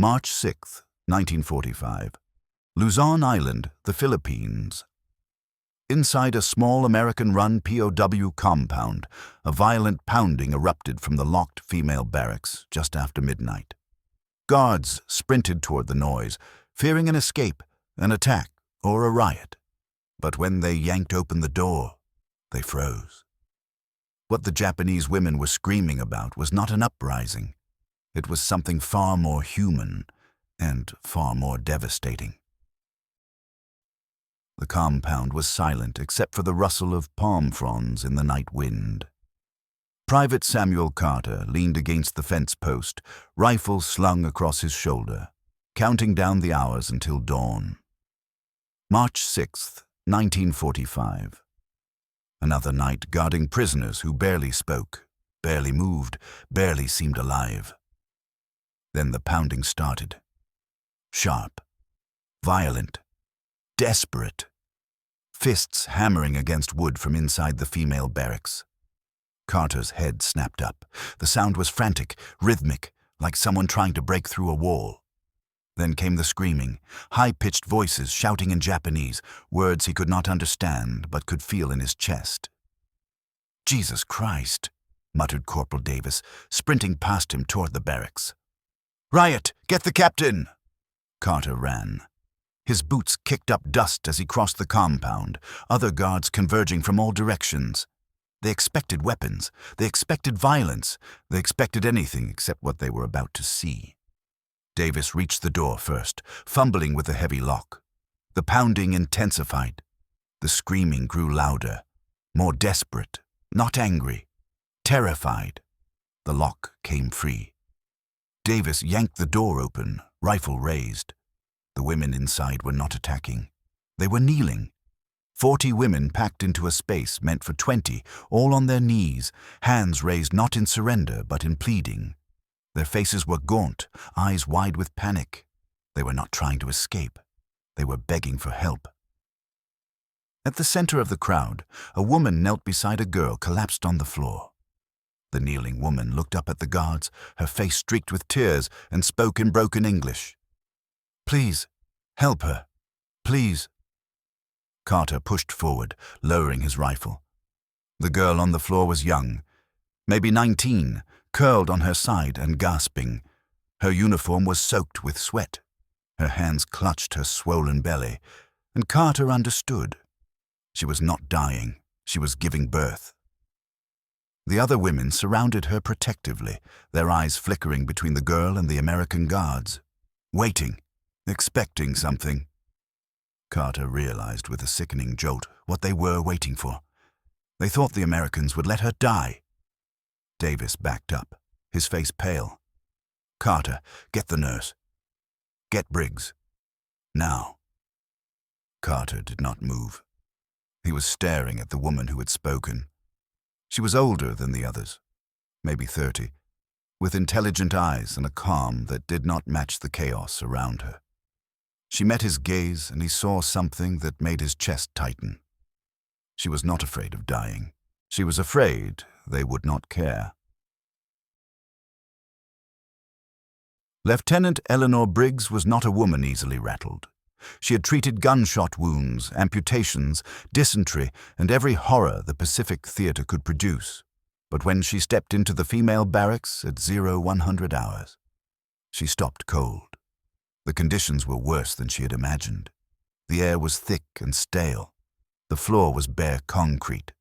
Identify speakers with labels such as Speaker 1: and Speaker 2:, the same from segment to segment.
Speaker 1: March 6, 1945. Luzon Island, the Philippines. Inside a small American-run POW compound, a violent pounding erupted from the locked female barracks just after midnight. Guards sprinted toward the noise, fearing an escape, an attack, or a riot. But when they yanked open the door, they froze. What the Japanese women were screaming about was not an uprising. It was something far more human and far more devastating. The compound was silent except for the rustle of palm fronds in the night wind. Private Samuel Carter leaned against the fence post, rifle slung across his shoulder, counting down the hours until dawn. March 6, 1945. Another night guarding prisoners who barely spoke, barely moved, barely seemed alive. Then the pounding started. Sharp, violent, desperate. Fists hammering against wood from inside the female barracks. Carter's head snapped up. The sound was frantic, rhythmic, like someone trying to break through a wall. Then came the screaming, high-pitched voices shouting in Japanese, words he could not understand but could feel in his chest. "Jesus Christ," muttered Corporal Davis, sprinting past him toward the barracks. "Riot! Get the captain!" Carter ran. His boots kicked up dust as he crossed the compound, other guards converging from all directions. They expected weapons, they expected violence, they expected anything except what they were about to see. Davis reached the door first, fumbling with the heavy lock. The pounding intensified. The screaming grew louder, more desperate, not angry, terrified. The lock came free. Davis yanked the door open, rifle raised. The women inside were not attacking. They were kneeling. 40 women packed into a space meant for 20, all on their knees, hands raised not in surrender but in pleading. Their faces were gaunt, eyes wide with panic. They were not trying to escape. They were begging for help. At the center of the crowd, a woman knelt beside a girl collapsed on the floor. The kneeling woman looked up at the guards, her face streaked with tears, and spoke in broken English. "Please, help her. Please." Carter pushed forward, lowering his rifle. The girl on the floor was young, maybe 19, curled on her side and gasping. Her uniform was soaked with sweat. Her hands clutched her swollen belly, and Carter understood. She was not dying. She was giving birth. The other women surrounded her protectively, their eyes flickering between the girl and the American guards, waiting, expecting something. Carter realized with a sickening jolt what they were waiting for. They thought the Americans would let her die. Davis backed up, his face pale. "Carter, get the nurse. Get Briggs. Now." Carter did not move. He was staring at the woman who had spoken. She was older than the others, maybe 30, with intelligent eyes and a calm that did not match the chaos around her. She met his gaze and he saw something that made his chest tighten. She was not afraid of dying. She was afraid they would not care. Lieutenant Eleanor Briggs was not a woman easily rattled. She had treated gunshot wounds, amputations, dysentery, and every horror the Pacific theater could produce. But when she stepped into the female barracks at 0100 hours, she stopped cold. The conditions were worse than she had imagined. The air was thick and stale. The floor was bare concrete.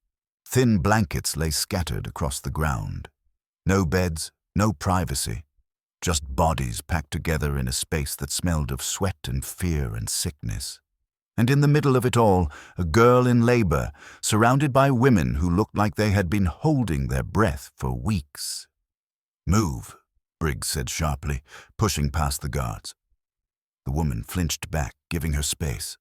Speaker 1: Thin blankets lay scattered across the ground. No beds, no privacy. Just bodies packed together in a space that smelled of sweat and fear and sickness. And in the middle of it all, a girl in labor, surrounded by women who looked like they had been holding their breath for weeks. "Move," Briggs said sharply, pushing past the guards. The woman flinched back, giving her space.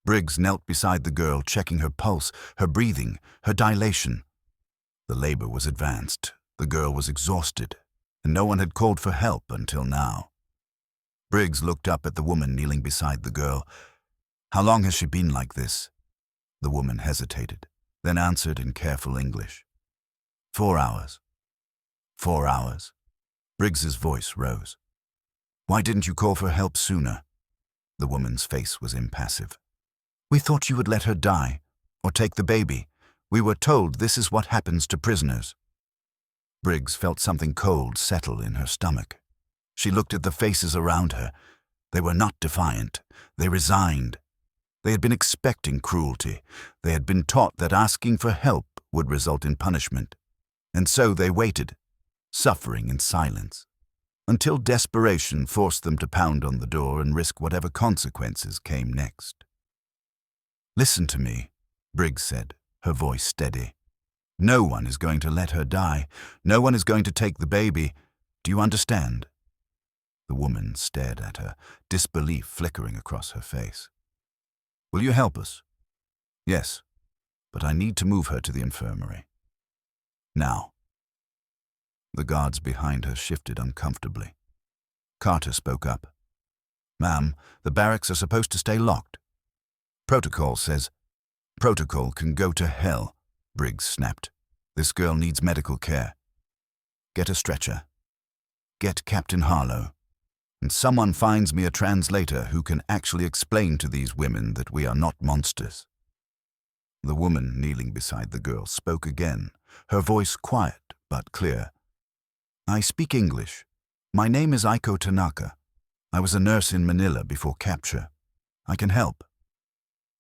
Speaker 1: Briggs knelt beside the girl, checking her pulse, her breathing, her dilation. The labor was advanced. The girl was exhausted, and no one had called for help until now. Briggs looked up at the woman kneeling beside the girl. "How long has she been like this?" The woman hesitated, then answered in careful English. 4 hours. 4 hours. Briggs's voice rose. Why didn't you call for help sooner? The woman's face was impassive. We thought you would let her die, or take the baby. We were told this is what happens to prisoners. Briggs felt something cold settle in her stomach. She looked at the faces around her. They were not defiant. They resigned. They had been expecting cruelty. They had been taught that asking for help would result in punishment. And so they waited, suffering in silence, until desperation forced them to pound on the door and risk whatever consequences came next. Listen to me, Briggs said, her voice steady. No one is going to let her die. No one is going to take the baby. Do you understand? The woman stared at her, disbelief flickering across her face. Will you help us? Yes, but I need to move her to the infirmary. Now. The guards behind her shifted uncomfortably. Carter spoke up. Ma'am, the barracks are supposed to stay locked. Protocol says. Protocol can go to hell, Briggs snapped. This girl needs medical care. Get a stretcher. Get Captain Harlow. And someone finds me a translator who can actually explain to these women that we are not monsters. The woman kneeling beside the girl spoke again, her voice quiet but clear. I speak English. My name is Aiko Tanaka. I was a nurse in Manila before capture. I can help.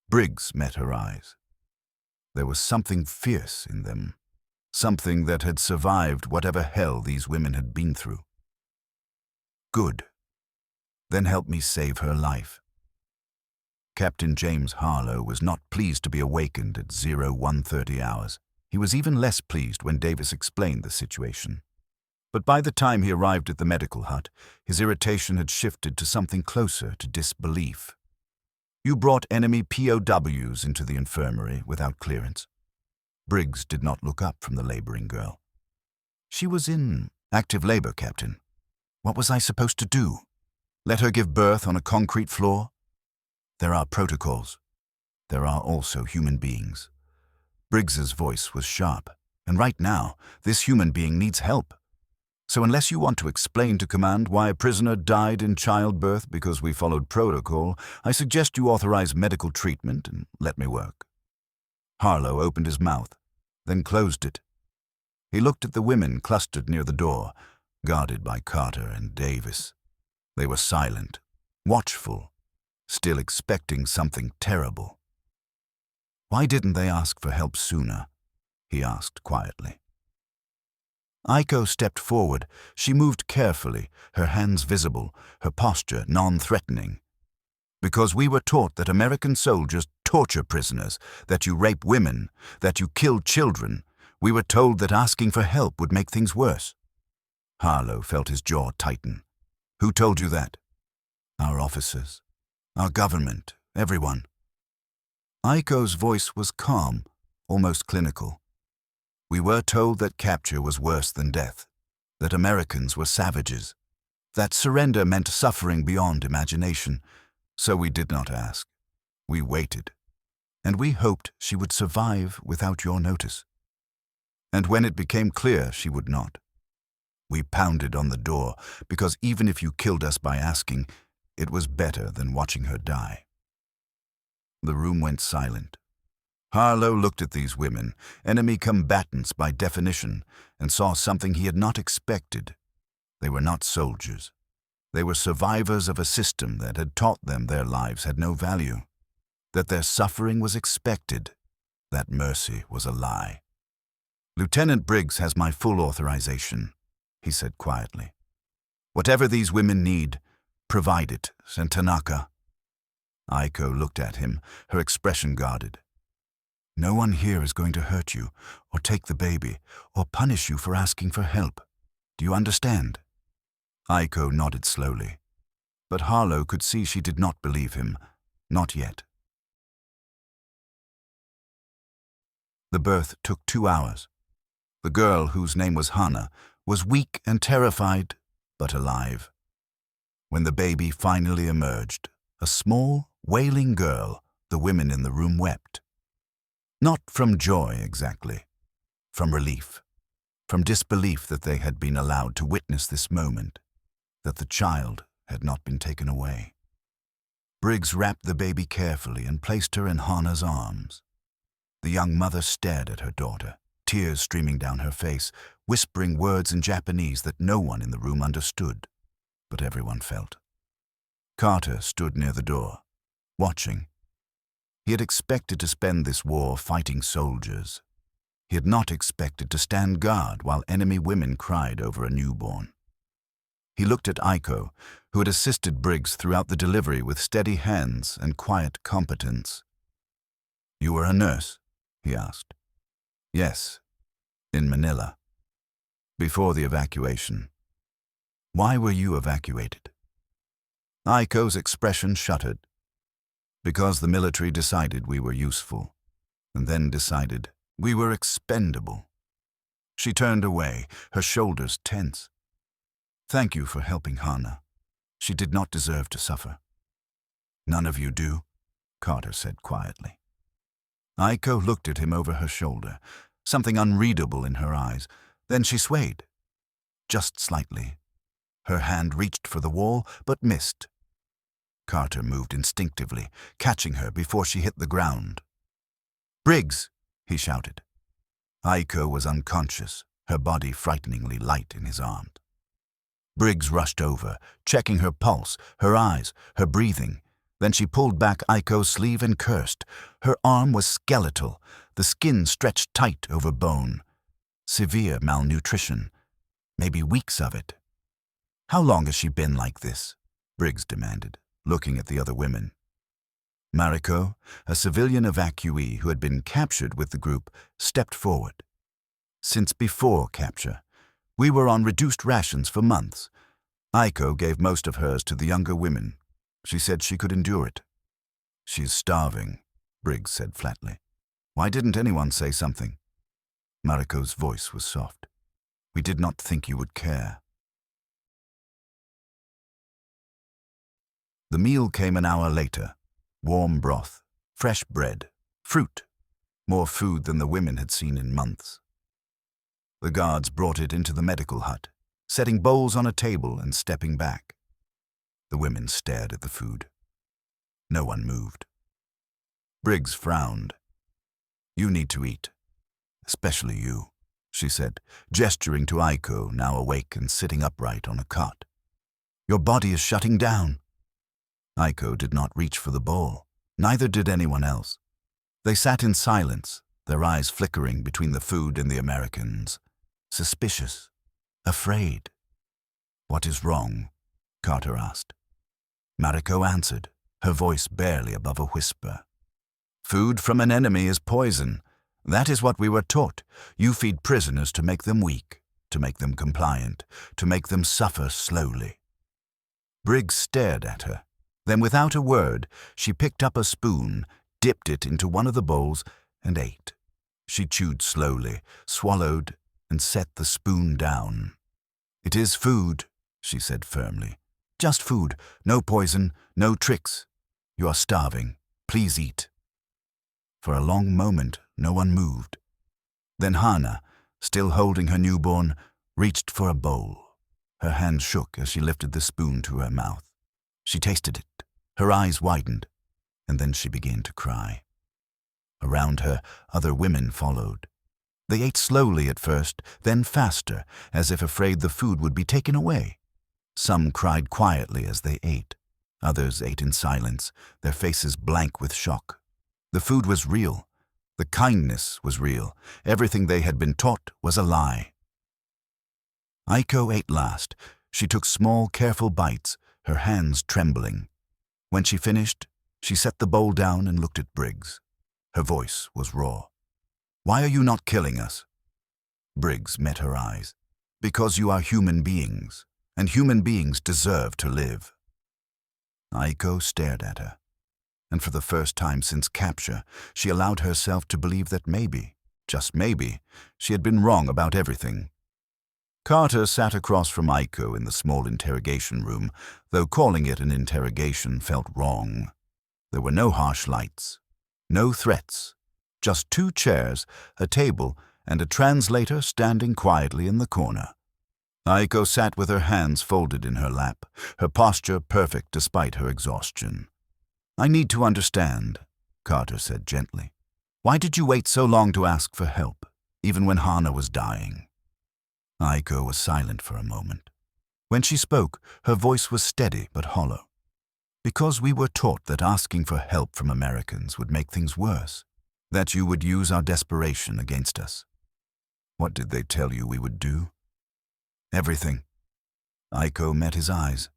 Speaker 1: Briggs met her eyes. There was something fierce in them, something that had survived whatever hell these women had been through. Good. Then help me save her life. Captain James Harlow was not pleased to be awakened at 0130 hours. He was even less pleased when Davis explained the situation. But by the time he arrived at the medical hut, his irritation had shifted to something closer to disbelief. You brought enemy POWs into the infirmary without clearance. Briggs did not look up from the laboring girl. She was in active labor, Captain. What was I supposed to do? Let her give birth on a concrete floor? There are protocols. There are also human beings. Briggs's voice was sharp, and right now, this human being needs help. So unless you want to explain to command why a prisoner died in childbirth because we followed protocol, I suggest you authorize medical treatment and let me work. Harlow opened his mouth, then closed it. He looked at the women clustered near the door, guarded by Carter and Davis. They were silent, watchful, still expecting something terrible. Why didn't they ask for help sooner? He asked quietly. Aiko stepped forward. She moved carefully, her hands visible, her posture non-threatening. Because we were taught that American soldiers torture prisoners, that you rape women, that you kill children, we were told that asking for help would make things worse. Harlow felt his jaw tighten. Who told you that? Our officers, our government, everyone. Aiko's voice was calm, almost clinical. We were told that capture was worse than death, that Americans were savages, that surrender meant suffering beyond imagination, so we did not ask. We waited, and we hoped she would survive without your notice. And when it became clear she would not, we pounded on the door, because even if you killed us by asking, it was better than watching her die. The room went silent. Harlow looked at these women, enemy combatants by definition, and saw something he had not expected. They were not soldiers. They were survivors of a system that had taught them their lives had no value, that their suffering was expected, that mercy was a lie. Lieutenant Briggs has my full authorization, he said quietly. Whatever these women need, provide it, and Tanaka. Aiko looked at him, her expression guarded. No one here is going to hurt you, or take the baby, or punish you for asking for help. Do you understand? Aiko nodded slowly, but Harlow could see she did not believe him, not yet. The birth took 2 hours. The girl, whose name was Hana, was weak and terrified, but alive. When the baby finally emerged, a small, wailing girl, the women in the room wept. Not from joy exactly, from relief, from disbelief that they had been allowed to witness this moment, that the child had not been taken away. Briggs wrapped the baby carefully and placed her in Hana's arms. The young mother stared at her daughter, tears streaming down her face, whispering words in Japanese that no one in the room understood, but everyone felt. Carter stood near the door, watching. He had expected to spend this war fighting soldiers. He had not expected to stand guard while enemy women cried over a newborn. He looked at Aiko, who had assisted Briggs throughout the delivery with steady hands and quiet competence. "You were a nurse?" he asked. "Yes, in Manila. Before the evacuation." "Why were you evacuated?" Aiko's expression shuttered. "Because the military decided we were useful, and then decided we were expendable." She turned away, her shoulders tense. "Thank you for helping Hana. She did not deserve to suffer." "None of you do," Carter said quietly. Aiko looked at him over her shoulder, something unreadable in her eyes. Then she swayed, just slightly. Her hand reached for the wall, but missed. Carter moved instinctively, catching her before she hit the ground. "Briggs!" he shouted. Aiko was unconscious, her body frighteningly light in his arms. Briggs rushed over, checking her pulse, her eyes, her breathing. Then she pulled back Aiko's sleeve and cursed. Her arm was skeletal, the skin stretched tight over bone. Severe malnutrition, maybe weeks of it. "How long has she been like this?" Briggs demanded, looking at the other women. Mariko, a civilian evacuee who had been captured with the group, stepped forward. "Since before capture. We were on reduced rations for months. Aiko gave most of hers to the younger women. She said she could endure it." "She's starving," Briggs said flatly. "Why didn't anyone say something?" Mariko's voice was soft. "We did not think you would care." The meal came an hour later. Warm broth, fresh bread, fruit, more food than the women had seen in months. The guards brought it into the medical hut, setting bowls on a table and stepping back. The women stared at the food. No one moved. Briggs frowned. "You need to eat. Especially you," she said, gesturing to Aiko, now awake and sitting upright on a cot. "Your body is shutting down." Aiko did not reach for the bowl. Neither did anyone else. They sat in silence, their eyes flickering between the food and the Americans. Suspicious, afraid. "What is wrong?" Carter asked. Mariko answered, her voice barely above a whisper. "Food from an enemy is poison. That is what we were taught. You feed prisoners to make them weak, to make them compliant, to make them suffer slowly." Briggs stared at her. Then, without a word, she picked up a spoon, dipped it into one of the bowls, and ate. She chewed slowly, swallowed, and set the spoon down. "It is food," she said firmly. "Just food. No poison, no tricks. You are starving. Please eat." For a long moment, no one moved. Then Hana, still holding her newborn, reached for a bowl. Her hand shook as she lifted the spoon to her mouth. She tasted it. Her eyes widened, and then she began to cry. Around her, other women followed. They ate slowly at first, then faster, as if afraid the food would be taken away. Some cried quietly as they ate. Others ate in silence, their faces blank with shock. The food was real. The kindness was real. Everything they had been taught was a lie. Aiko ate last. She took small, careful bites, her hands trembling. When she finished, she set the bowl down and looked at Briggs. Her voice was raw. "Why are you not killing us?" Briggs met her eyes. "Because you are human beings, and human beings deserve to live." Aiko stared at her, and for the first time since capture, she allowed herself to believe that maybe, just maybe, she had been wrong about everything. Carter sat across from Aiko in the small interrogation room, though calling it an interrogation felt wrong. There were no harsh lights, no threats, just 2 chairs, a table, and a translator standing quietly in the corner. Aiko sat with her hands folded in her lap, her posture perfect despite her exhaustion. "I need to understand," Carter said gently. "Why did you wait so long to ask for help, even when Hana was dying?" Aiko was silent for a moment. When she spoke, her voice was steady but hollow. "Because we were taught that asking for help from Americans would make things worse, that you would use our desperation against us." "What did they tell you we would do?" "Everything." Aiko met his eyes.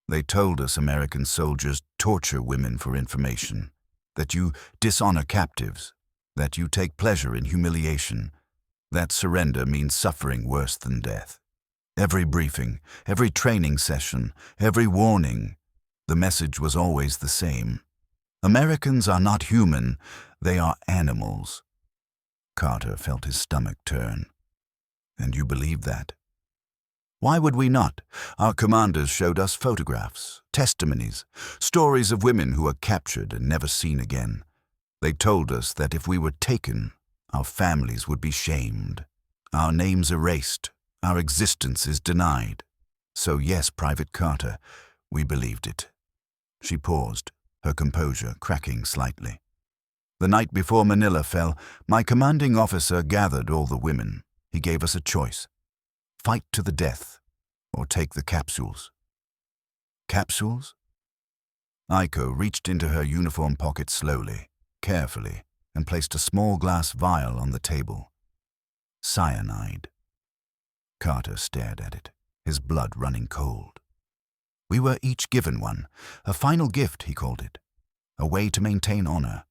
Speaker 1: "They told us American soldiers torture women for information, that you dishonor captives, that you take pleasure in humiliation, that surrender means suffering worse than death. Every briefing, every training session, every warning, the message was always the same. Americans are not human, they are animals." Carter felt his stomach turn. "And you believe that?" "Why would we not? Our commanders showed us photographs, testimonies, stories of women who were captured and never seen again. They told us that if we were taken, our families would be shamed, our names erased, our existence is denied. So yes, Private Carter, we believed it." She paused, her composure cracking slightly. "The night before Manila fell, my commanding officer gathered all the women. He gave us a choice. Fight to the death, or take the capsules." "Capsules?" Aiko reached into her uniform pocket slowly, carefully, and placed a small glass vial on the table. "Cyanide." Carter stared at it, his blood running cold. "We were each given one, a final gift, he called it. A way to maintain honor,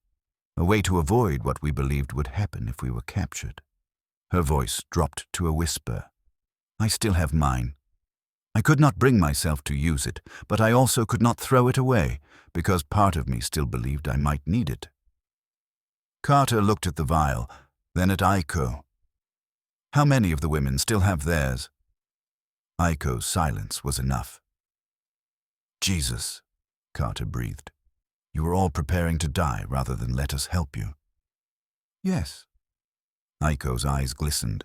Speaker 1: a way to avoid what we believed would happen if we were captured." Her voice dropped to a whisper. "I still have mine. I could not bring myself to use it, but I also could not throw it away, because part of me still believed I might need it." Carter looked at the vial, then at Aiko. "How many of the women still have theirs?" Aiko's silence was enough. "Jesus," Carter breathed. "You were all preparing to die rather than let us help you." "Yes." Aiko's eyes glistened.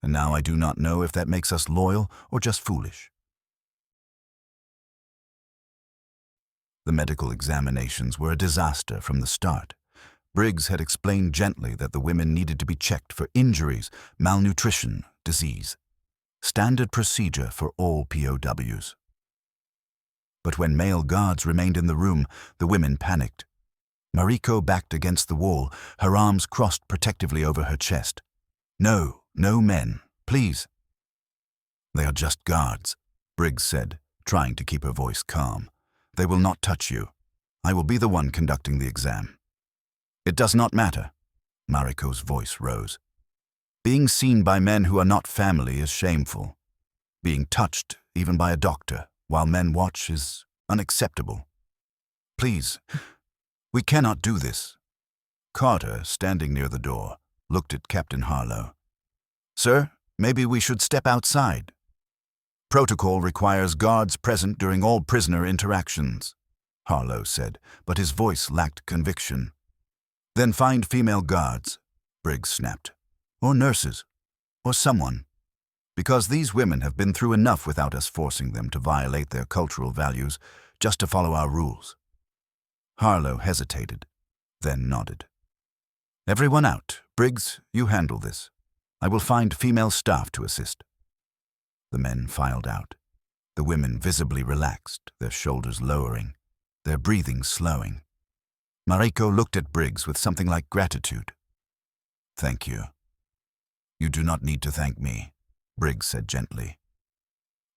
Speaker 1: "And now I do not know if that makes us loyal or just foolish." The medical examinations were a disaster from the start. Briggs had explained gently that the women needed to be checked for injuries, malnutrition, disease. Standard procedure for all POWs. But when male guards remained in the room, the women panicked. Mariko backed against the wall, her arms crossed protectively over her chest. "No, no men, please." "They are just guards," Briggs said, trying to keep her voice calm. "They will not touch you. I will be the one conducting the exam." "It does not matter." Mariko's voice rose. "Being seen by men who are not family is shameful. Being touched, even by a doctor, while men watch is unacceptable. Please, we cannot do this." Carter, standing near the door, looked at Captain Harlow. "Sir, maybe we should step outside. Protocol requires guards present during all prisoner interactions," Harlow said, but his voice lacked conviction. "Then find female guards," Briggs snapped. "Or nurses. Or someone. Because these women have been through enough without us forcing them to violate their cultural values just to follow our rules." Harlow hesitated, then nodded. "Everyone out. Briggs, you handle this. I will find female staff to assist." The men filed out. The women visibly relaxed, their shoulders lowering, their breathing slowing. Mariko looked at Briggs with something like gratitude. "Thank you." "You do not need to thank me," Briggs said gently.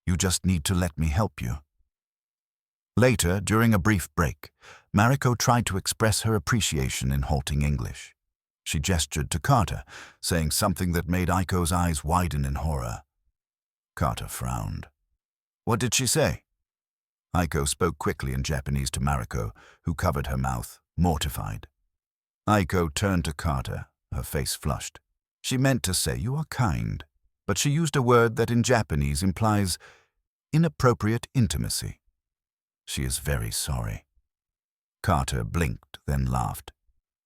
Speaker 1: "You just need to let me help you." Later, during a brief break, Mariko tried to express her appreciation in halting English. She gestured to Carter, saying something that made Aiko's eyes widen in horror. Carter frowned. "What did she say?" Aiko spoke quickly in Japanese to Mariko, who covered her mouth, mortified. Aiko turned to Carter, her face flushed. "She meant to say you are kind, but she used a word that in Japanese implies inappropriate intimacy. She is very sorry." Carter blinked, then laughed.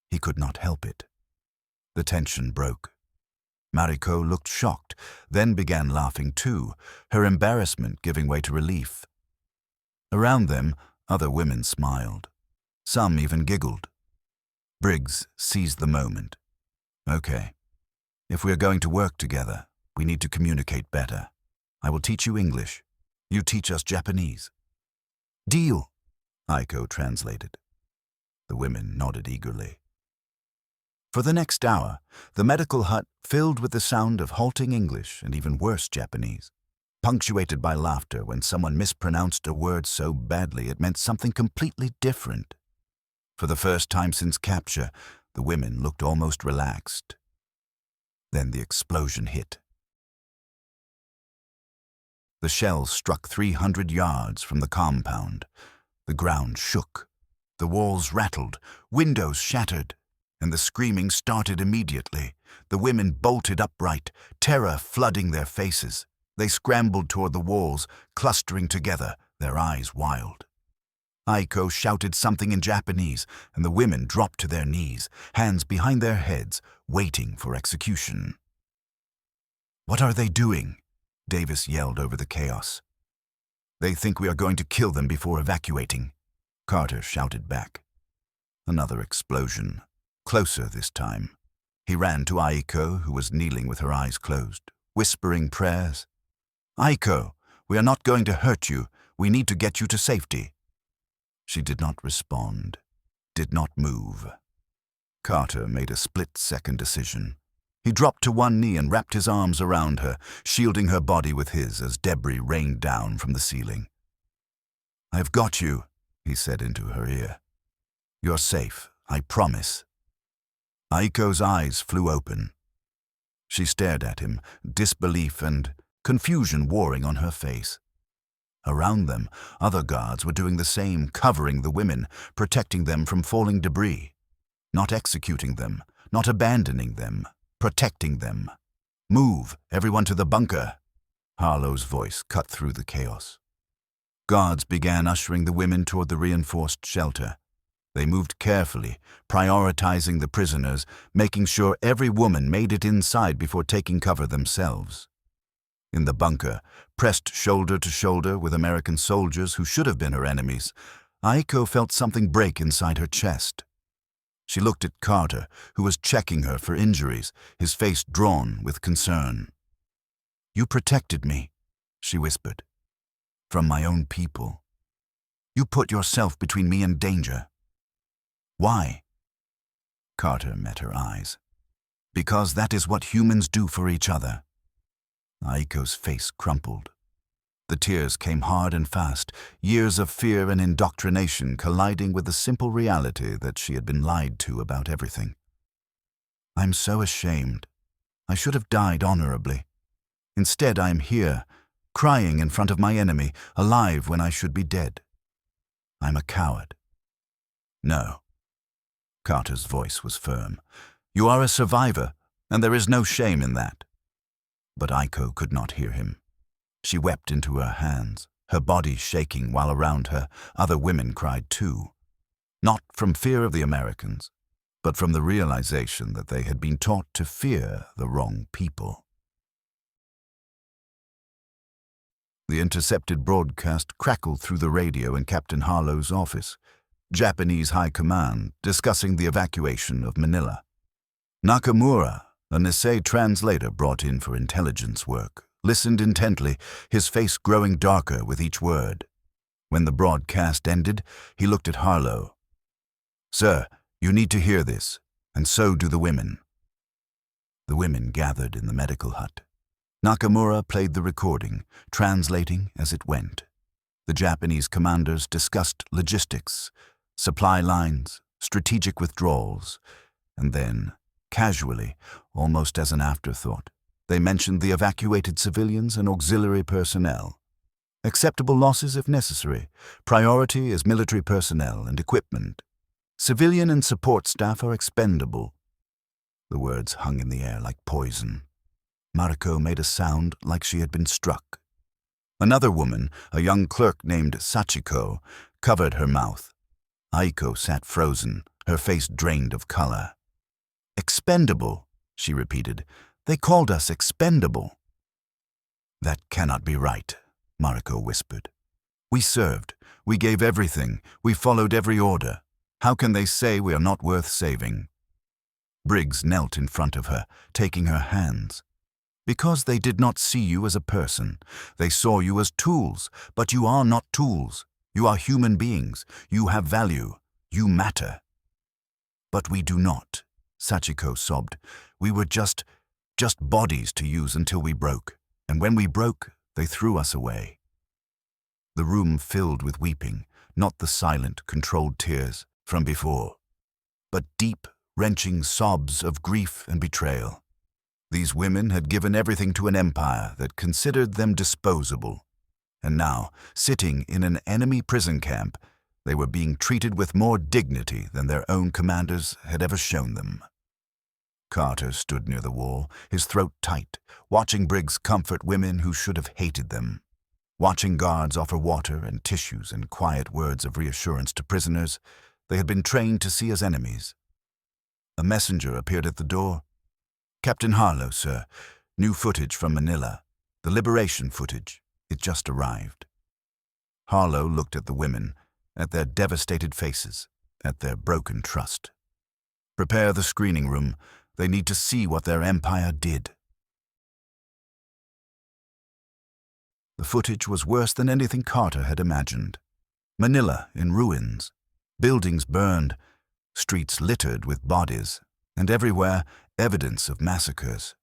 Speaker 1: He could not help it. The tension broke. Mariko looked shocked, then began laughing too, her embarrassment giving way to relief. Around them, other women smiled. Some even giggled. Briggs seized the moment. Okay, if we are going to work together, we need to communicate better. I will teach you English. You teach us Japanese. Deal, Aiko translated. The women nodded eagerly. For the next hour, the medical hut filled with the sound of halting English and even worse Japanese, punctuated by laughter when someone mispronounced a word so badly it meant something completely different. For the first time since capture, the women looked almost relaxed. Then the explosion hit. The shell struck 300 yards from the compound. The ground shook. The walls rattled, windows shattered, and the screaming started immediately. The women bolted upright, terror flooding their faces. They scrambled toward the walls, clustering together, their eyes wild. Aiko shouted something in Japanese, and the women dropped to their knees, hands behind their heads, waiting for execution. "What are they doing?" Davis yelled over the chaos. "They think we are going to kill them before evacuating," Carter shouted back. Another explosion, closer this time. He ran to Aiko, who was kneeling with her eyes closed, whispering prayers. "Aiko, we are not going to hurt you. We need to get you to safety." She did not respond, did not move. Carter made a split-second decision. He dropped to one knee and wrapped his arms around her, shielding her body with his as debris rained down from the ceiling. "I've got you," he said into her ear. "You're safe, I promise." Aiko's eyes flew open. She stared at him, disbelief and confusion warring on her face. Around them, other guards were doing the same, covering the women, protecting them from falling debris. Not executing them, not abandoning them, protecting them. "Move, everyone to the bunker." Harlow's voice cut through the chaos. Guards began ushering the women toward the reinforced shelter. They moved carefully, prioritizing the prisoners, making sure every woman made it inside before taking cover themselves. In the bunker, pressed shoulder to shoulder with American soldiers who should have been her enemies, Aiko felt something break inside her chest. She looked at Carter, who was checking her for injuries, his face drawn with concern. "You protected me," she whispered, "from my own people. You put yourself between me and danger." "Why?" Carter met her eyes. "Because that is what humans do for each other." Aiko's face crumpled. The tears came hard and fast, years of fear and indoctrination colliding with the simple reality that she had been lied to about everything. "I'm so ashamed. I should have died honorably. Instead, I am here, crying in front of my enemy, alive when I should be dead. I'm a coward." "No." Carter's voice was firm. "You are a survivor, and there is no shame in that." But Aiko could not hear him. She wept into her hands, her body shaking while around her other women cried too. Not from fear of the Americans, but from the realization that they had been taught to fear the wrong people. The intercepted broadcast crackled through the radio in Captain Harlow's office. Japanese High Command discussing the evacuation of Manila. Nakamura, a Nisei translator brought in for intelligence work, listened intently, his face growing darker with each word. When the broadcast ended, he looked at Harlow. "Sir, you need to hear this, and so do the women." The women gathered in the medical hut. Nakamura played the recording, translating as it went. The Japanese commanders discussed logistics, supply lines, strategic withdrawals, and then, casually, almost as an afterthought, they mentioned the evacuated civilians and auxiliary personnel. Acceptable losses if necessary. Priority is military personnel and equipment. Civilian and support staff are expendable. The words hung in the air like poison. Mariko made a sound like she had been struck. Another woman, a young clerk named Sachiko, covered her mouth. Aiko sat frozen, her face drained of color. "Expendable," she repeated. They called us expendable." "That cannot be right," Mariko whispered. "We served. We gave everything. We followed every order. How can they say we are not worth saving?" Briggs knelt in front of her, taking her hands. "Because they did not see you as a person. They saw you as tools, but you are not tools. You are human beings. You have value. You matter." "But we do not," Sachiko sobbed. "We were just bodies to use until we broke. And when we broke, they threw us away." The room filled with weeping, not the silent, controlled tears from before, but deep, wrenching sobs of grief and betrayal. These women had given everything to an empire that considered them disposable. And now, sitting in an enemy prison camp, they were being treated with more dignity than their own commanders had ever shown them. Carter stood near the wall, his throat tight, watching Briggs comfort women who should have hated them, watching guards offer water and tissues and quiet words of reassurance to prisoners they had been trained to see as enemies. A messenger appeared at the door. "Captain Harlow, sir. New footage from Manila. The liberation footage. It just arrived." Harlow looked at the women, at their devastated faces, at their broken trust. "Prepare the screening room. They need to see what their empire did." The footage was worse than anything Carter had imagined. Manila in ruins, buildings burned, streets littered with bodies, and everywhere evidence of massacres.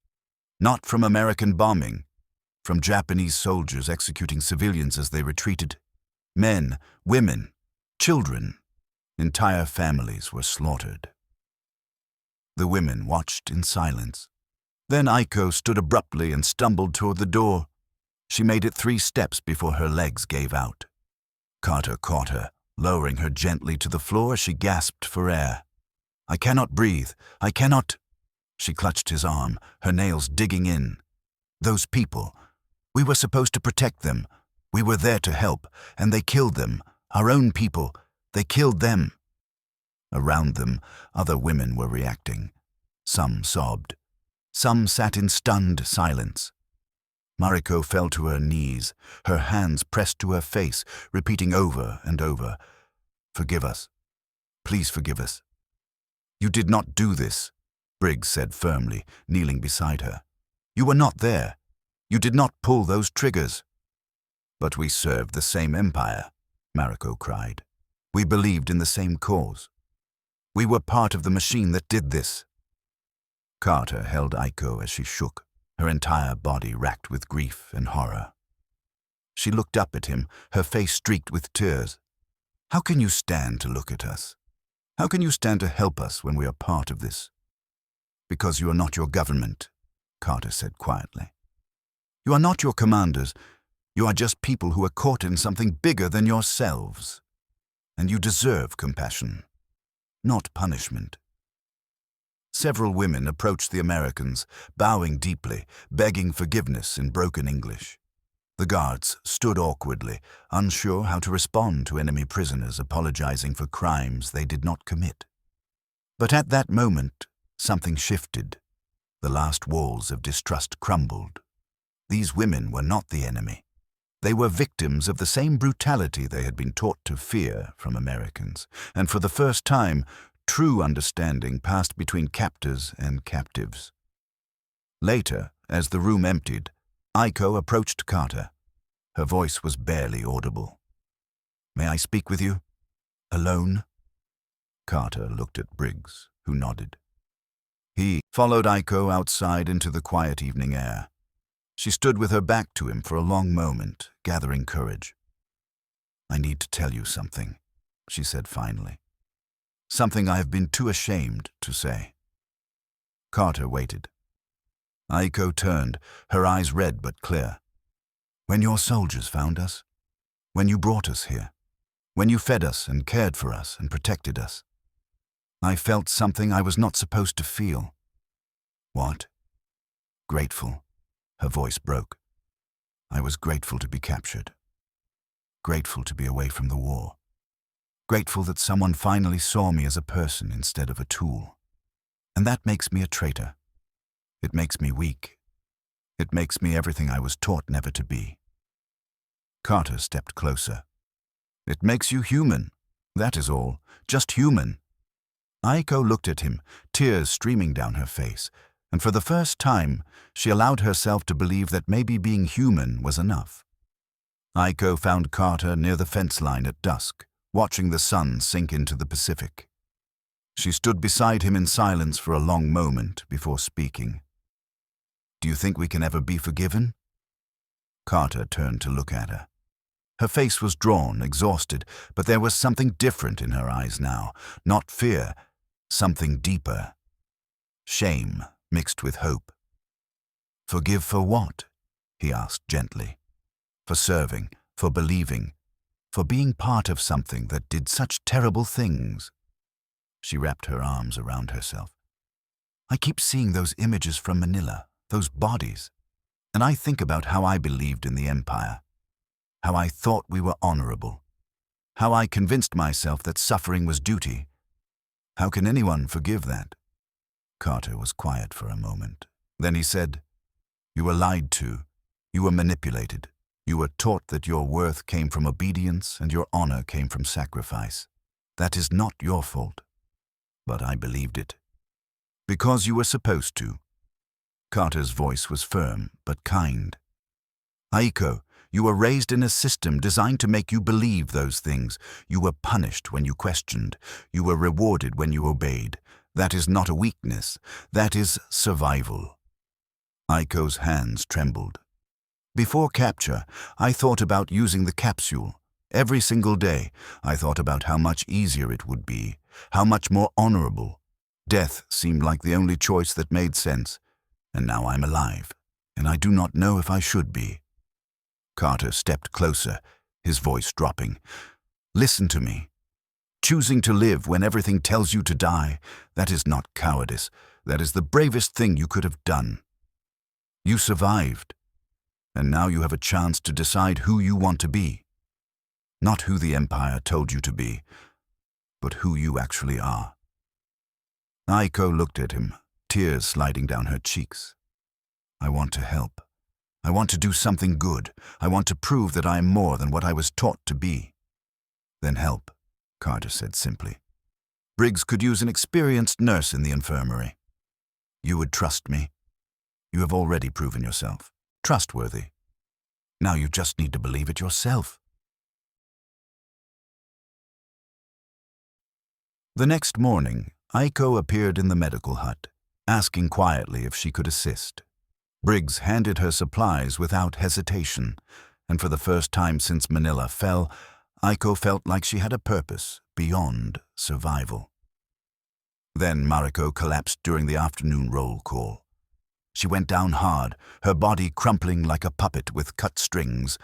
Speaker 1: Not from American bombing, from Japanese soldiers executing civilians as they retreated. Men, women, children, entire families were slaughtered. The women watched in silence. Then Aiko stood abruptly and stumbled toward the door. She made it 3 steps before her legs gave out. Carter caught her. Lowering her gently to the floor, she gasped for air. "I cannot breathe. I cannot—" She clutched his arm, her nails digging in. "Those people. We were supposed to protect them. We were there to help, and they killed them. Our own people. They killed them." Around them, other women were reacting. Some sobbed. Some sat in stunned silence. Mariko fell to her knees, her hands pressed to her face, repeating over and over, "Forgive us. Please forgive us." "You did not do this," Briggs said firmly, kneeling beside her. "You were not there. You did not pull those triggers." "But we served the same empire," Mariko cried. "We believed in the same cause. We were part of the machine that did this." Carter held Aiko as she shook, her entire body racked with grief and horror. She looked up at him, her face streaked with tears. "How can you stand to look at us? How can you stand to help us when we are part of this?" "Because you are not your government," Carter said quietly. "You are not your commanders. You are just people who are caught in something bigger than yourselves. And you deserve compassion, not punishment." Several women approached the Americans, bowing deeply, begging forgiveness in broken English. The guards stood awkwardly, unsure how to respond to enemy prisoners apologizing for crimes they did not commit. But at that moment, something shifted. The last walls of distrust crumbled. These women were not the enemy. They were victims of the same brutality they had been taught to fear from Americans, and for the first time, true understanding passed between captors and captives. Later, as the room emptied, Aiko approached Carter. Her voice was barely audible. "May I speak with you? Alone?" Carter looked at Briggs, who nodded. He followed Aiko outside into the quiet evening air. She stood with her back to him for a long moment, gathering courage. "I need to tell you something," she said finally. "Something I have been too ashamed to say." Carter waited. Aiko turned, her eyes red but clear. "When your soldiers found us, when you brought us here, when you fed us and cared for us and protected us, I felt something I was not supposed to feel." "What?" "Grateful." Her voice broke. "I was grateful to be captured. Grateful to be away from the war. Grateful that someone finally saw me as a person instead of a tool. And that makes me a traitor. It makes me weak. It makes me everything I was taught never to be. Carter stepped closer. It makes you human. That is all. Just human. Aiko looked at him, tears streaming down her face, and for the first time, she allowed herself to believe that maybe being human was enough. Aiko found Carter near the fence line at dusk, watching the sun sink into the Pacific. She stood beside him in silence for a long moment before speaking. "Do you think we can ever be forgiven?" Carter turned to look at her. Her face was drawn, exhausted, but there was something different in her eyes now, not fear, something deeper. Shame mixed with hope. "Forgive for what?" he asked gently. "For serving, for believing, for being part of something that did such terrible things." She wrapped her arms around herself. "I keep seeing those images from Manila, those bodies, and I think about how I believed in the empire, how I thought we were honorable, how I convinced myself that suffering was duty. How can anyone forgive that?" Carter was quiet for a moment. Then he said, "You were lied to. You were manipulated. You were taught that your worth came from obedience and your honor came from sacrifice. That is not your fault. But I believed it. Because you were supposed to." Carter's voice was firm but kind. "Aiko, you were raised in a system designed to make you believe those things. You were punished when you questioned. You were rewarded when you obeyed. That is not a weakness. That is survival." Aiko's hands trembled. "Before capture, I thought about using the capsule. Every single day, I thought about how much easier it would be, how much more honorable. Death seemed like the only choice that made sense. And now I'm alive, and I do not know if I should be." Carter stepped closer, his voice dropping. "Listen to me. Choosing to live when everything tells you to die, that is not cowardice. That is the bravest thing you could have done. You survived, and now you have a chance to decide who you want to be. Not who the empire told you to be, but who you actually are." Aiko looked at him, tears sliding down her cheeks. "I want to help. I want to do something good. I want to prove that I am more than what I was taught to be." "Then help," Carter said simply. "Briggs could use an experienced nurse in the infirmary. You would trust me. You have already proven yourself trustworthy. Now you just need to believe it yourself." The next morning, Aiko appeared in the medical hut, asking quietly if she could assist. Briggs handed her supplies without hesitation, and for the first time since Manila fell, Aiko felt like she had a purpose beyond survival. Then Mariko collapsed during the afternoon roll call. She went down hard, her body crumpling like a puppet with cut strings.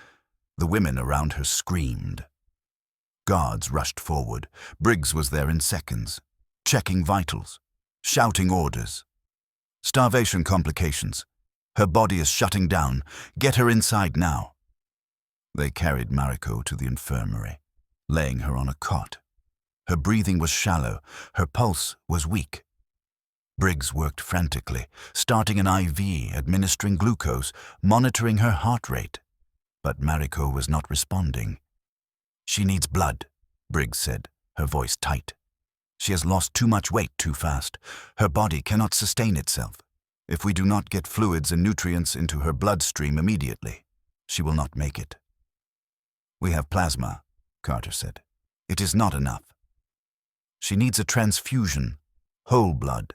Speaker 1: The women around her screamed. Guards rushed forward. Briggs was there in seconds, checking vitals, shouting orders. "Starvation complications. Her body is shutting down. Get her inside now." They carried Mariko to the infirmary, laying her on a cot. Her breathing was shallow. Her pulse was weak. Briggs worked frantically, starting an IV, administering glucose, monitoring her heart rate. But Mariko was not responding. "She needs blood," Briggs said, her voice tight. "She has lost too much weight too fast. Her body cannot sustain itself. If we do not get fluids and nutrients into her bloodstream immediately, she will not make it." "We have plasma," Carter said. "It is not enough. She needs a transfusion, whole blood."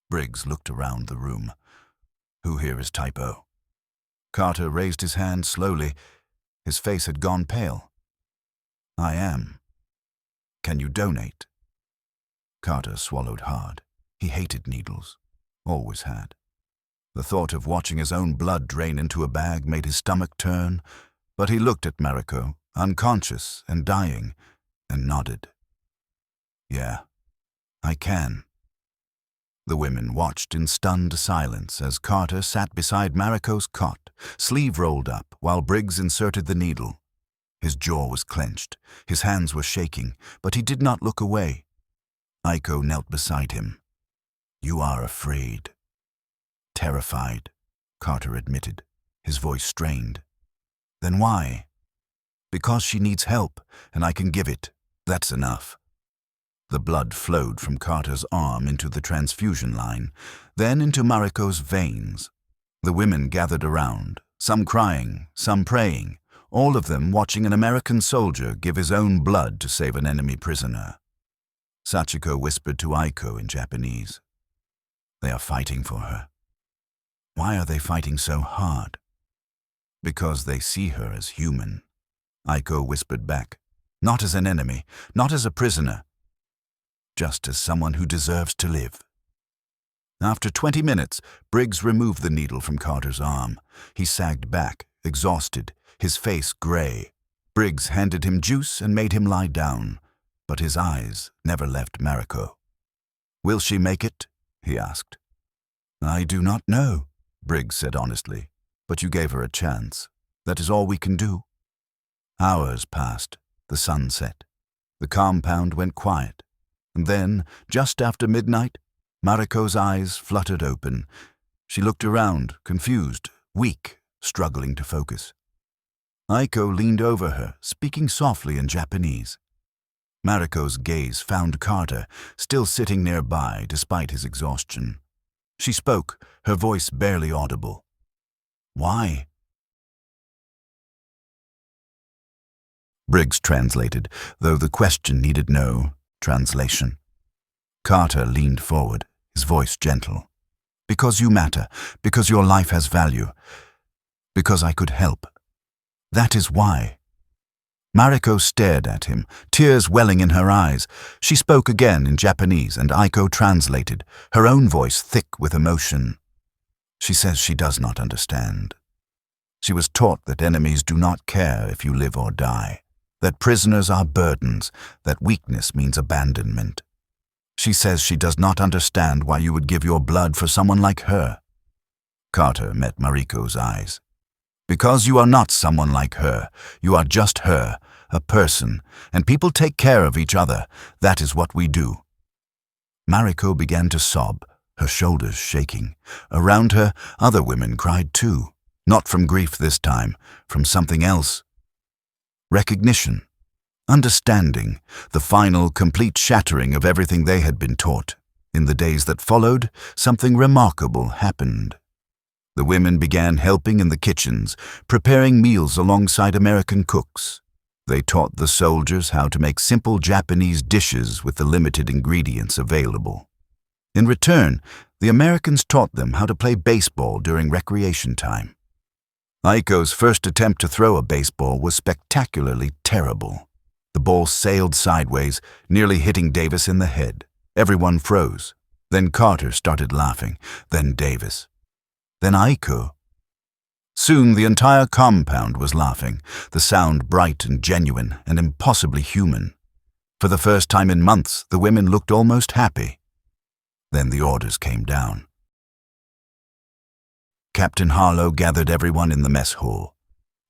Speaker 1: Briggs looked around the room. "Who here is type O?" Carter raised his hand slowly. His face had gone pale. "I am. Can you donate?" Carter swallowed hard. He hated needles. Always had. The thought of watching his own blood drain into a bag made his stomach turn, but he looked at Mariko, unconscious and dying, and nodded. "Yeah, I can." The women watched in stunned silence as Carter sat beside Mariko's cot, sleeve rolled up, while Briggs inserted the needle. His jaw was clenched, his hands were shaking, but he did not look away. Aiko knelt beside him. "You are afraid." terrified, Carter admitted, his voice strained. Then why? Because she needs help, and I can give it. That's enough. The blood flowed from Carter's arm into the transfusion line, then into Mariko's veins. The women gathered around, some crying, some praying, all of them watching an American soldier give his own blood to save an enemy prisoner. Sachiko whispered to Aiko in Japanese. They are fighting for her. Why are they fighting so hard? Because they see her as human. Aiko whispered back. Not as an enemy, not as a prisoner. Just as someone who deserves to live. After 20 minutes, Briggs removed the needle from Carter's arm. He sagged back, exhausted, his face gray. Briggs handed him juice and made him lie down, but his eyes never left Mariko. Will she make it? He asked. I do not know, Briggs said honestly, but you gave her a chance. That is all we can do. Hours passed. The sun set. The compound went quiet. And then, just after midnight, Mariko's eyes fluttered open. She looked around, confused, weak, struggling to focus. Aiko leaned over her, speaking softly in Japanese. Mariko's gaze found Carter, still sitting nearby despite his exhaustion. She spoke, her voice barely audible. Why? Briggs translated, though the question needed no translation. Carter leaned forward, his voice gentle. Because you matter, because your life has value, because I could help. That is why. Mariko stared at him, tears welling in her eyes. She spoke again in Japanese, and Aiko translated, her own voice thick with emotion. She says she does not understand. She was taught that enemies do not care if you live or die, that prisoners are burdens, that weakness means abandonment. She says she does not understand why you would give your blood for someone like her. Carter met Mariko's eyes. Because you are not someone like her, you are just her, a person, and people take care of each other. That is what we do. Mariko began to sob, her shoulders shaking. Around her, other women cried too, not from grief this time, from something else. Recognition, understanding, the final, complete shattering of everything they had been taught. In the days that followed, something remarkable happened. The women began helping in the kitchens, preparing meals alongside American cooks. They taught the soldiers how to make simple Japanese dishes with the limited ingredients available. In return, the Americans taught them how to play baseball during recreation time. Aiko's first attempt to throw a baseball was spectacularly terrible. The ball sailed sideways, nearly hitting Davis in the head. Everyone froze. Then Carter started laughing, then Davis. Then Aiko. Soon the entire compound was laughing, the sound bright and genuine and impossibly human. For the first time in months, the women looked almost happy. Then the orders came down. Captain Harlow gathered everyone in the mess hall.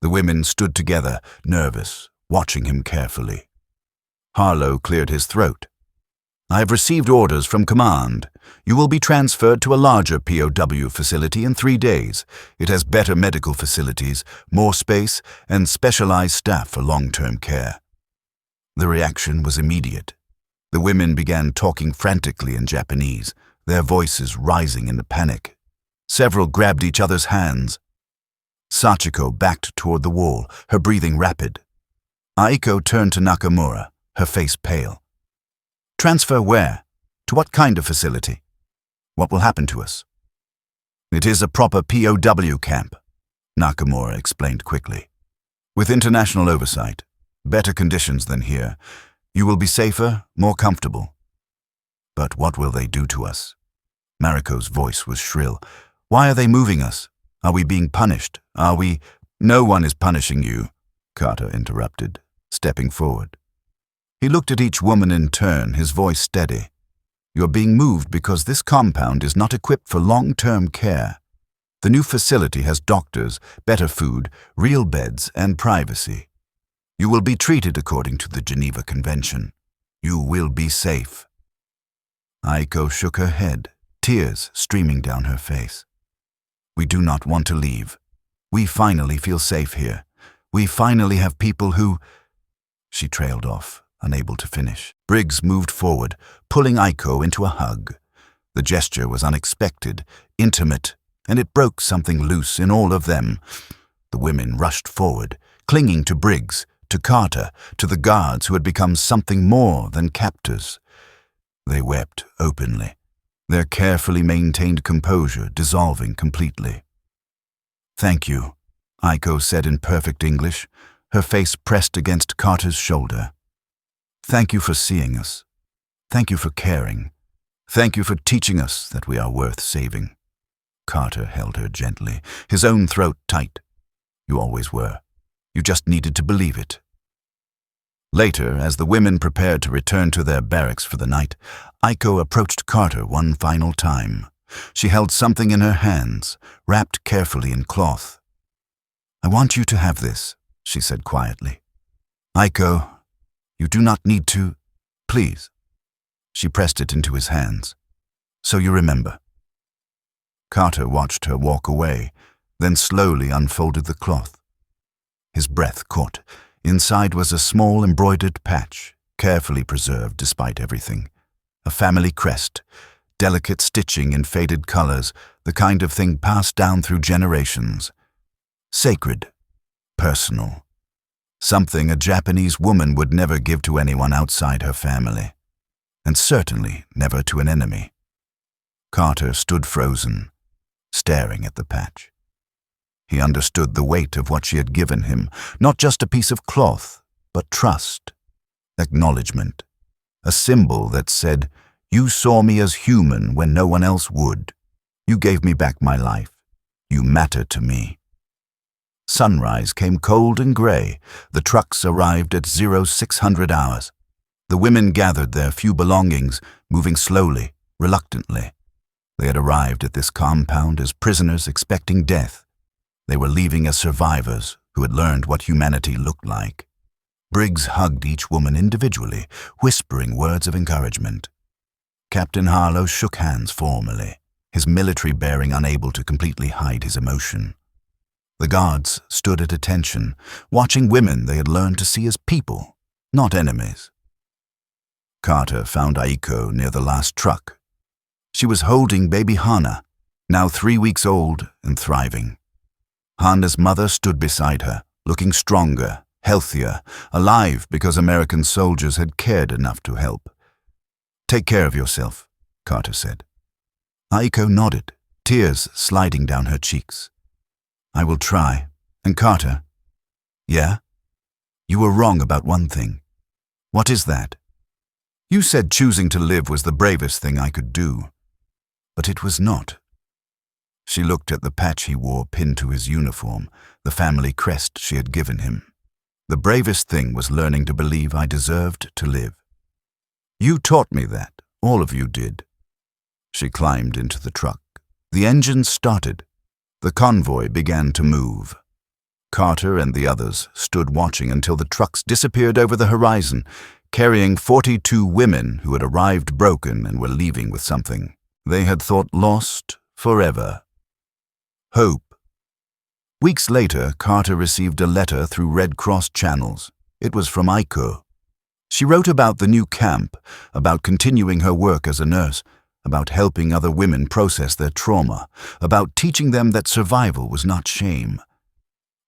Speaker 1: The women stood together, nervous, watching him carefully. Harlow cleared his throat. I have received orders from command. You will be transferred to a larger POW facility in 3 days. It has better medical facilities, more space, and specialized staff for long-term care. The reaction was immediate. The women began talking frantically in Japanese, their voices rising in the panic. Several grabbed each other's hands. Sachiko backed toward the wall, her breathing rapid. Aiko turned to Nakamura, her face pale. Transfer where? To what kind of facility? What will happen to us? It is a proper POW camp, Nakamura explained quickly. With international oversight, better conditions than here. You will be safer, more comfortable. But what will they do to us? Mariko's voice was shrill. Why are they moving us? Are we being punished? Are we— No one is punishing you, Carter interrupted, stepping forward. He looked at each woman in turn, his voice steady. You're being moved because this compound is not equipped for long-term care. The new facility has doctors, better food, real beds, and privacy. You will be treated according to the Geneva Convention. You will be safe. Aiko shook her head, tears streaming down her face. We do not want to leave. We finally feel safe here. We finally have people who—" She trailed off, unable to finish. Briggs moved forward, pulling Aiko into a hug. The gesture was unexpected, intimate, and it broke something loose in all of them. The women rushed forward, clinging to Briggs, to Carter, to the guards who had become something more than captors. They wept openly, their carefully maintained composure dissolving completely. "Thank you," Aiko said in perfect English, her face pressed against Carter's shoulder. "Thank you for seeing us. Thank you for caring. Thank you for teaching us that we are worth saving." Carter held her gently, his own throat tight. "You always were. You just needed to believe it." Later, as the women prepared to return to their barracks for the night, Aiko approached Carter one final time. She held something in her hands, wrapped carefully in cloth. "I want you to have this," she said quietly. "Aiko, you do not need to, please." She pressed it into his hands. "So you remember." Carter watched her walk away, then slowly unfolded the cloth. His breath caught. Inside was a small embroidered patch, carefully preserved despite everything. A family crest, delicate stitching in faded colors, the kind of thing passed down through generations. Sacred, personal. Something a Japanese woman would never give to anyone outside her family, and certainly never to an enemy. Carter stood frozen, staring at the patch. He understood the weight of what she had given him, not just a piece of cloth, but trust, acknowledgement, a symbol that said, "You saw me as human when no one else would. You gave me back my life. You matter to me." Sunrise came cold and gray. The trucks arrived at 0600 hours. The women gathered their few belongings, moving slowly, reluctantly. They had arrived at this compound as prisoners expecting death. They were leaving as survivors who had learned what humanity looked like. Briggs hugged each woman individually, whispering words of encouragement. Captain Harlow shook hands formally, his military bearing unable to completely hide his emotion. The guards stood at attention, watching women they had learned to see as people, not enemies. Carter found Aiko near the last truck. She was holding baby Hana, now 3 weeks old and thriving. Hana's mother stood beside her, looking stronger, healthier, alive because American soldiers had cared enough to help. "Take care of yourself," Carter said. Aiko nodded, tears sliding down her cheeks. "I will try. And Carter?" "Yeah? You were wrong about one thing." "What is that?" "You said choosing to live was the bravest thing I could do. But it was not." She looked at the patch he wore pinned to his uniform, the family crest she had given him. "The bravest thing was learning to believe I deserved to live. You taught me that. All of you did." She climbed into the truck. The engines started. The convoy began to move. Carter and the others stood watching until the trucks disappeared over the horizon, carrying 42 women who had arrived broken and were leaving with something they had thought lost forever. Hope. Weeks later, Carter received a letter through Red Cross channels. It was from Aiko. She wrote about the new camp, about continuing her work as a nurse, about helping other women process their trauma, about teaching them that survival was not shame.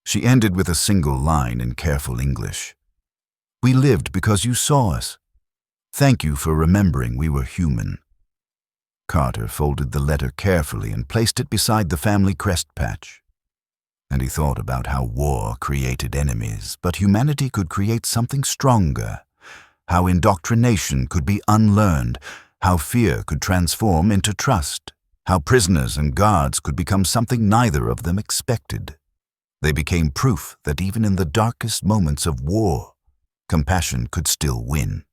Speaker 1: She ended with a single line in careful English. "We lived because you saw us. Thank you for remembering we were human." Carter folded the letter carefully and placed it beside the family crest patch. And he thought about how war created enemies, but humanity could create something stronger, how indoctrination could be unlearned, how fear could transform into trust, how prisoners and guards could become something neither of them expected. They became proof that even in the darkest moments of war, compassion could still win.